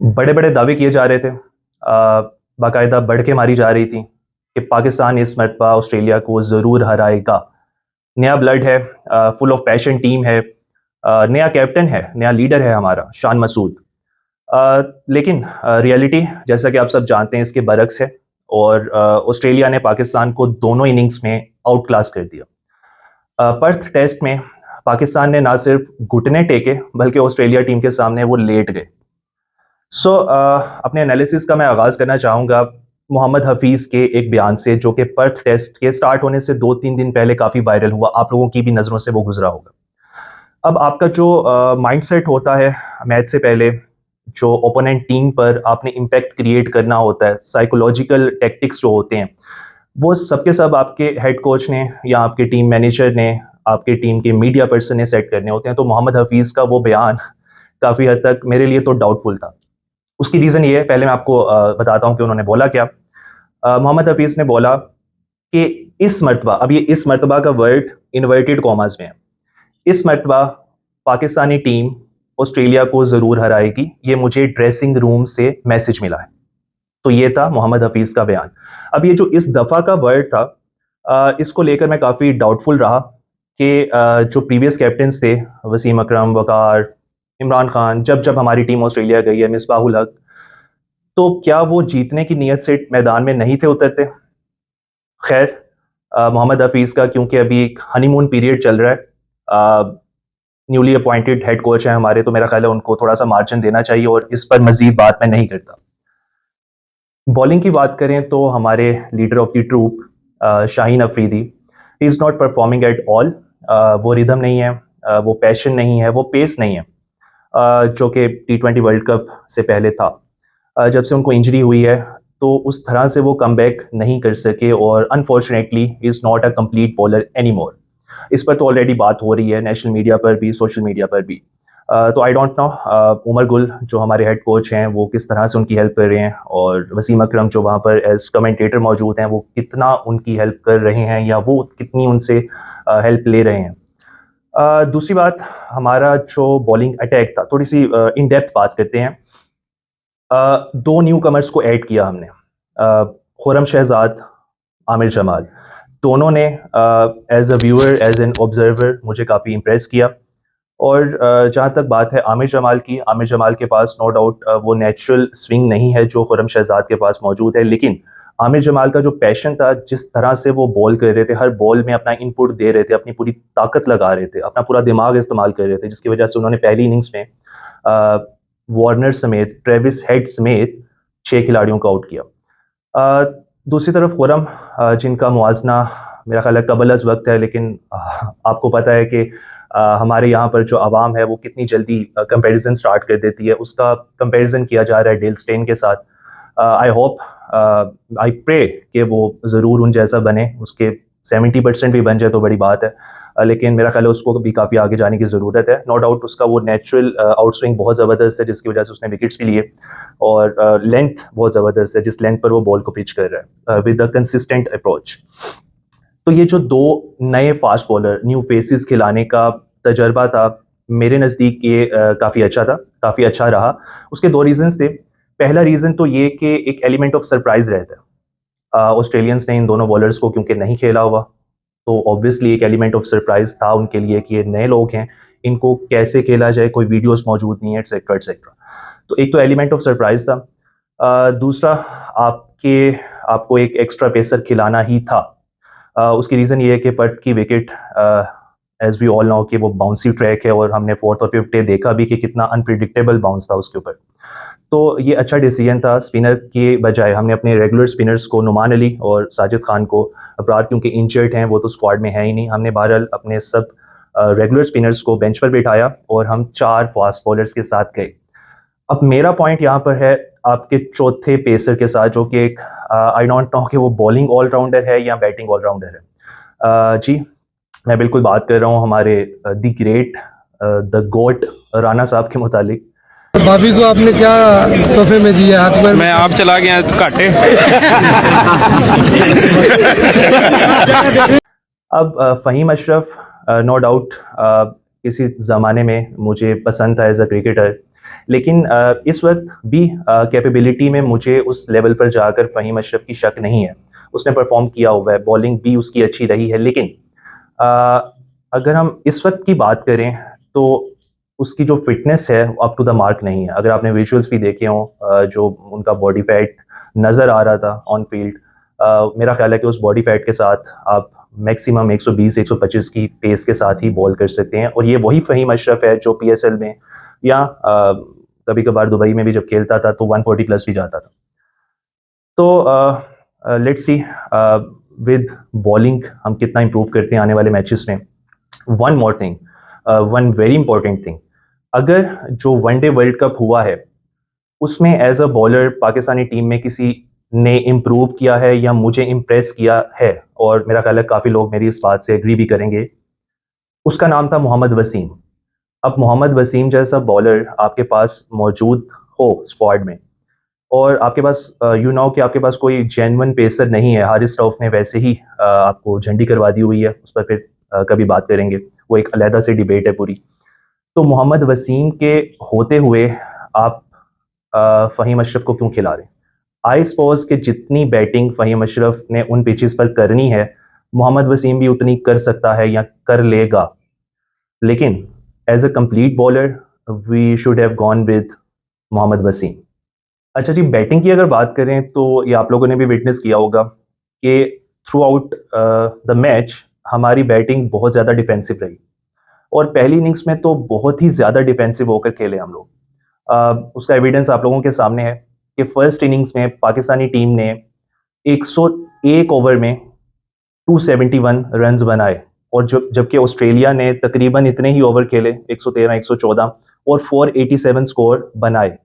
बड़े बड़े दावे किए जा रहे थे, बाकायदा बढ़ के मारी जा रही थी कि पाकिस्तान इस मरतबा ऑस्ट्रेलिया को ज़रूर हराएगा। नया ब्लड है, फुल ऑफ पैशन टीम है, नया कैप्टन है, नया लीडर है हमारा शान मसूद। लेकिन रियलिटी जैसा कि आप सब जानते हैं इसके बरक्स है, और ऑस्ट्रेलिया ने पाकिस्तान को दोनों इनिंग्स में आउट क्लास कर दिया। पर्थ टेस्ट में पाकिस्तान ने ना सिर्फ घुटने टेके बल्कि ऑस्ट्रेलिया टीम के सामने वो लेट गए। अपने एनालिसिस का मैं आगाज़ करना चाहूँगा मोहम्मद हफीज़ के एक बयान से, जो कि पर्थ टेस्ट के स्टार्ट होने से 2-3 दिन पहले काफ़ी वायरल हुआ, आप लोगों की भी नज़रों से वो गुजरा होगा। अब आपका जो माइंडसेट होता है मैच से पहले, जो ओपोनेंट टीम पर आपने इम्पैक्ट क्रिएट करना होता है, साइकोलॉजिकल टैक्टिक्स जो होते हैं, वो सब के सब आपके हेड कोच ने या आपके टीम मैनेजर ने, आपके टीम के मीडिया पर्सन ने सेट करने होते हैं। तो मोहम्मद हफीज़ का वो बयान काफ़ी हद तक मेरे लिए तो डाउटफुल था। उसकी रीज़न ये है, पहले मैं आपको बताता हूँ कि उन्होंने बोला क्या। मोहम्मद हफीज़ ने बोला कि इस मरतबा, अब ये इस मरतबा का वर्ड इन्वर्टेड कॉमास में है, इस मरतबा पाकिस्तानी टीम ऑस्ट्रेलिया को ज़रूर हराएगी, ये मुझे ड्रेसिंग रूम से मैसेज मिला है। तो ये था मोहम्मद हफीज़ का बयान। अब ये जो इस दफ़ा का वर्ड था, इसको लेकर मैं काफ़ी डाउटफुल रहा कि जो प्रीवियस कैप्टन्स थे, वसीम अकरम, वकार, इमरान खान, जब जब हमारी टीम ऑस्ट्रेलिया गई है, मिसबाहुल हक, तो क्या वो जीतने की नीयत से मैदान में नहीं थे उतरते? खैर, मोहम्मद हफीज़ का क्योंकि अभी एक हनीमून पीरियड चल रहा है, न्यूली अपॉइंटेड हेड कोच हैं हमारे, तो मेरा ख्याल है उनको थोड़ा सा मार्जिन देना चाहिए और इस पर मजीद बात मैं नहीं करता। बॉलिंग की बात करें तो हमारे leader of the troop Shaheen Afridi, ही is not performing at all. वो रिदम नहीं है, वो पैशन नहीं है, वो पेस नहीं है, जो कि T20 वर्ल्ड कप से पहले था। जब से उनको इंजरी हुई है तो उस तरह से वो कमबैक नहीं कर सके, और unfortunately is not a complete bowler any more. इस पर तो ऑलरेडी बात हो रही है नेशनल मीडिया पर भी, सोशल मीडिया पर भी। तो I don't know Umar Gul जो हमारे हेड कोच हैं वो किस तरह से उनकी हेल्प कर रहे हैं, और वसीम अकरम जो वहाँ पर एज कमेंटेटर मौजूद हैं वो कितना उनकी हेल्प कर रहे हैं या वो कितनी उनसे हेल्प ले रहे हैं। दूसरी बात, हमारा जो बॉलिंग अटैक था, थोड़ी सी इन डेप्थ बात करते हैं। दो न्यू कमर्स को ऐड किया हमने, खुरम शहजाद, आमिर जमाल, दोनों ने as a viewer, as an observer मुझे काफ़ी इम्प्रेस किया। और जहाँ तक बात है आमिर जमाल की, आमिर जमाल के पास नो डाउट वो नेचुरल स्विंग नहीं है जो खुरम शहजाद के पास मौजूद है, लेकिन आमिर जमाल का जो पैशन था, जिस तरह से वो बॉल कर रहे थे, हर बॉल में अपना इनपुट दे रहे थे, अपनी पूरी ताकत लगा रहे थे, अपना पूरा दिमाग इस्तेमाल कर रहे थे, जिसकी वजह से उन्होंने पहली इनिंग्स में वार्नर समेत, ट्रेविस हेड समेत 6 खिलाड़ियों को आउट किया। दूसरी तरफ खुरम, जिनका मुआजना मेरा ख्याल है कबल अज़ वक्त है, लेकिन आपको पता है कि हमारे यहाँ पर जो आवाम है वो कितनी जल्दी कंपैरिजन स्टार्ट कर देती है। उसका कंपैरिजन किया जा रहा है डेल स्टेन के साथ। आई होप, आई प्रे कि वो ज़रूर उन जैसा बने, उसके 70% भी बन जाए तो बड़ी बात है। लेकिन मेरा ख्याल है उसको भी काफ़ी आगे जाने की ज़रूरत है। नो डाउट उसका वो नेचुरल आउटस्विंग बहुत ज़बरदस्त है, जिसकी वजह से उसने विकेट्स भी लिए, और लेंथ बहुत ज़बरदस्त है, जिस लेंथ पर वो बॉल को पिच कर रहा है विद अ कंसिस्टेंट अप्रोच। तो ये जो दो नए फास्ट बॉलर, न्यू फेसेस खिलाने का तजर्बा था, मेरे नज़दीक ये काफ़ी अच्छा था, काफ़ी अच्छा रहा। उसके दो रीज़न्स थे। पहला रीज़न तो ये कि एक एलिमेंट ऑफ सरप्राइज़ रहता है। ऑस्ट्रेलियंस ने इन दोनों बॉलर्स को क्योंकि नहीं खेला हुआ, तो ऑब्वियसली एक एलिमेंट ऑफ सरप्राइज़ था उनके लिए कि ये नए लोग हैं, इनको कैसे खेला जाए, कोई वीडियोज़ मौजूद नहीं है, एटसेट्रा एटसेट्रा। तो एक तो एलिमेंट ऑफ सरप्राइज़ था। दूसरा, आपको एक एक्स्ट्रा पेसर खिलाना ही था। उसकी रीज़न ये है कि पर्थ की wicket, as we all know, कि वो बाउंसी ट्रैक है, और हमने फोर्थ और फिफ्थ डे देखा भी कि कितना अनप्रिडिक्टेबल बाउंस था उसके ऊपर। तो ये अच्छा डिसीजन था। स्पिनर के बजाय हमने अपने रेगुलर स्पिनर्स को, नुमान अली और साजिद खान को, अबरार क्योंकि इंजर्ड हैं वो तो स्क्वाड में है ही नहीं, हमने बहरहाल अपने सब रेगुलर स्पिनर्स को बेंच पर बिठाया और हम 4 फास्ट बॉलर्स के साथ गए। अब मेरा पॉइंट यहाँ पर है आपके चौथे पेसर के साथ, जो कि एक, आई डोंट नो कि वो बॉलिंग ऑलराउंडर है या बैटिंग ऑलराउंडर है। जी, मैं बिल्कुल बात कर रहा हूँ हमारे द ग्रेट, द गोट राना साहब के मुतालिक। भाभी को आपने क्या तोहफे में दिया? हाथ में मैं आप चला गया तो घाटे। अब फ़हीम अशरफ, नो डाउट किसी ज़माने में मुझे पसंद था एज अ क्रिकेटर, लेकिन इस वक्त भी कैपेबिलिटी में मुझे उस लेवल पर जाकर फ़हीम अशरफ की शक नहीं है। उसने परफॉर्म किया हुआ है, बॉलिंग भी उसकी अच्छी रही है, लेकिन अगर हम इस वक्त की बात करें तो उसकी जो फिटनेस है अप टू द मार्क नहीं है। अगर आपने विजुअल्स भी देखे हों, जो उनका बॉडी फैट नज़र आ रहा था ऑन फील्ड, मेरा ख्याल है कि उस बॉडी फैट के साथ आप मैक्सिमम 120-125 की पेस के साथ ही बॉल कर सकते हैं, और ये वही फ़हीम अशरफ है जो पीएसएल में या कभी कभार दुबई में भी जब खेलता था तो 140 प्लस भी जाता था। तो लेट्स सी विद बॉलिंग हम कितना इंप्रूव करते हैं आने वाले मैचेस में। One more thing, one very important thing, अगर जो वनडे वर्ल्ड कप हुआ है उसमें as a bowler Pakistani team में किसी ने इम्प्रूव किया है या मुझे इम्प्रेस किया है, और मेरा ख्याल है काफ़ी लोग मेरी इस बात से एग्री भी करेंगे, उसका नाम था मोहम्मद वसीम। अब मोहम्मद वसीम जैसा बॉलर आपके पास मौजूद हो स्क्वाड में, और आपके पास यू नो कि आपके पास कोई जेन्युइन पेसर नहीं है, हारिस रऊफ ने वैसे ही आपको झंडी करवा दी हुई है, उस पर फिर कभी बात करेंगे, वो एक अलहदा से डिबेट है पूरी। तो मोहम्मद वसीम के होते हुए आप फ़हीम अशरफ को क्यों खिला रहे हैं? आई सपोज कि जितनी बैटिंग फ़हीम अशरफ ने उन पिचेस पर करनी है मोहम्मद वसीम भी उतनी कर सकता है या कर लेगा, लेकिन as a complete bowler we should have gone with Mohammad Wasim. अच्छा जी, बैटिंग की अगर बात करें तो ये आप लोगों ने भी विटनेस किया होगा कि थ्रू आउट द मैच हमारी बैटिंग बहुत ज़्यादा डिफेंसिव रही, और पहली इनिंग्स में तो बहुत ही ज़्यादा डिफेंसिव होकर खेले हम लोग। उसका एविडेंस आप लोगों के सामने है कि फर्स्ट इनिंग्स में पाकिस्तानी टीम ने 101 ओवर में 271 रन्स बनाए, और जबकि ऑस्ट्रेलिया ने तकरीबन इतने ही ओवर खेले, 113 114, और 487 स्कोर बनाए।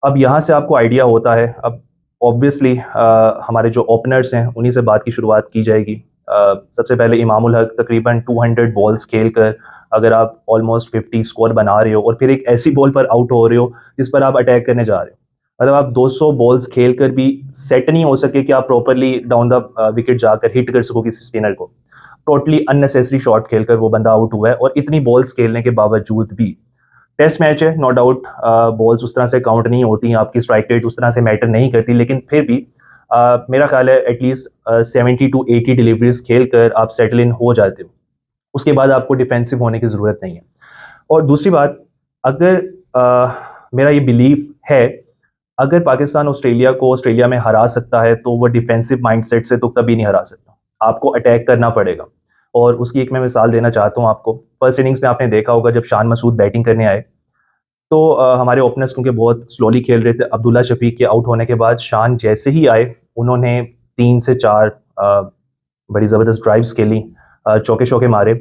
अब यहाँ से आपको आइडिया होता है, अब ऑब्वियसली हमारे जो ओपनर्स हैं उन्हीं से बात की शुरुआत की जाएगी। सबसे पहले इमामुल हक तकरीबन 200 बॉल्स खेल कर अगर आप ऑलमोस्ट 50 स्कोर बना रहे हो, और फिर एक ऐसी बॉल पर आउट हो रहे हो जिस पर आप अटैक करने जा रहे हो, मतलब आप 200 बॉल्स खेल कर भी सेट नहीं हो सके कि आप प्रॉपरली डाउन द विकेट जाकर हिट कर सको किसी स्पिनर को। टोटली अननेसेसरी शॉट खेलकर वो बंदा आउट हुआ है, और इतनी बॉल्स खेलने के बावजूद भी। टेस्ट मैच है, नो डाउट बॉल्स उस तरह से काउंट नहीं होती, आपकी स्ट्राइक रेट उस तरह से मैटर नहीं करती, लेकिन फिर भी मेरा ख्याल है एटलीस्ट 70 to 80 डिलीवरीज खेल कर आप सेटल इन हो जाते हो, उसके बाद आपको डिफेंसिव होने की ज़रूरत नहीं है। और दूसरी बात, अगर मेरा ये बिलीव है, अगर पाकिस्तान ऑस्ट्रेलिया को ऑस्ट्रेलिया में हरा सकता है तो वो डिफेंसिव माइंडसेट से तो कभी नहीं हरा सकता, आपको अटैक करना पड़ेगा। और उसकी एक मैं मिसाल देना चाहता हूँ आपको। फर्स्ट इनिंग्स में आपने देखा होगा जब शान मसूद बैटिंग करने आए तो हमारे ओपनर्स क्योंकि बहुत स्लोली खेल रहे थे, अब्दुल्ला शफीक के आउट होने के बाद शान जैसे ही आए उन्होंने 3 से 4 बड़ी ज़बरदस्त ड्राइव्स खेली, चौके शौके मारे।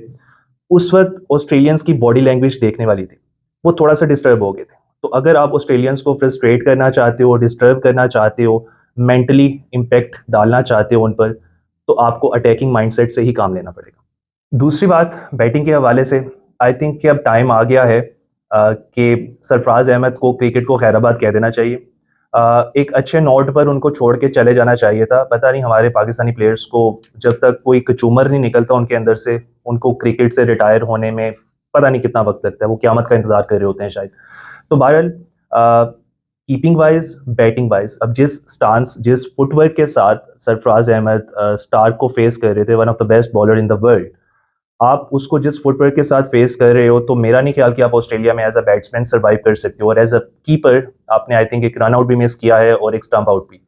उस वक्त ऑस्ट्रेलियंस की बॉडी लैंग्वेज देखने वाली थी, वो थोड़ा सा डिस्टर्ब हो गए थे। तो अगर आप ऑस्ट्रेलियंस को फ्रस्ट्रेट करना चाहते हो, डिस्टर्ब करना चाहते हो, मेंटली इम्पैक्ट डालना चाहते हो उन पर, तो आपको अटैकिंग माइंडसेट से ही काम लेना पड़ेगा। दूसरी बात बैटिंग के हवाले से, आई थिंक कि अब टाइम आ गया है कि सरफराज अहमद को क्रिकेट को खैराबाद कह देना चाहिए। एक अच्छे नोट पर उनको छोड़ के चले जाना चाहिए था। पता नहीं हमारे पाकिस्तानी प्लेयर्स को जब तक कोई कचूमर नहीं निकलता उनके अंदर से, उनको क्रिकेट से रिटायर होने में पता नहीं कितना वक्त लगता है, वो क़यामत का इंतज़ार कर रहे होते हैं शायद। तो बहरहाल कीपिंग वाइज, बैटिंग वाइज, अब जिस स्टांस, जिस फुटवर्क के साथ सरफराज अहमद स्टार्क को फेस कर रहे थे, one of the best bowler in the world, आप उसको जिस फुटवर्क के साथ फेस कर रहे हो, तो मेरा नहीं ख्याल कि आप ऑस्ट्रेलिया में एज अ बैट्समैन सर्वाइव कर सकते हो, और एज अ कीपर आपने आई थिंक एक रन आउट भी मिस किया है और एक स्टंप आउट भी।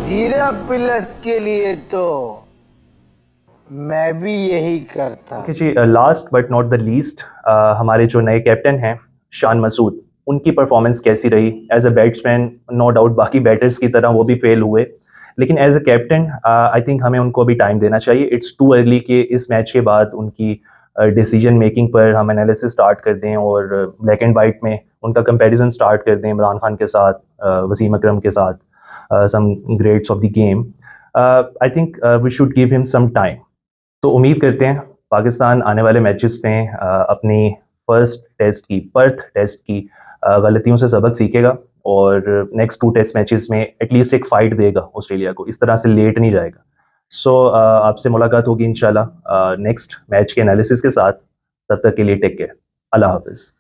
हीरा प्लस के लिए तो मैं भी यही करता। ओके जी, last but not the least, हमारे जो नए कैप्टन हैं शान मसूद, उनकी परफॉर्मेंस कैसी रही? As a batsman no doubt बाकी बैटर्स की तरह वो भी फेल हुए, लेकिन as a captain I think हमें उनको अभी टाइम देना चाहिए। इट्स टू अर्ली कि इस मैच के बाद उनकी डिसीजन मेकिंग पर हम एनालिसिस स्टार्ट कर दें और ब्लैक एंड वाइट में उनका कंपैरिजन स्टार्ट कर दें इमरान खान के साथ, वसीम अकरम के साथ, some greats of the game. I think we should give him some time. तो उम्मीद करते हैं पाकिस्तान आने वाले मैचेस में अपनी फर्स्ट टेस्ट की, पर्थ टेस्ट की गलतियों से सबक सीखेगा, और नेक्स्ट 2 टेस्ट मैचेस में एटलीस्ट एक फाइट देगा ऑस्ट्रेलिया को, इस तरह से लेट नहीं जाएगा। सो आपसे मुलाकात होगी इंशाल्लाह नेक्स्ट मैच के एनालिसिस के साथ। तब तक के लिए टेक केयर, अल्लाह हाफिज़।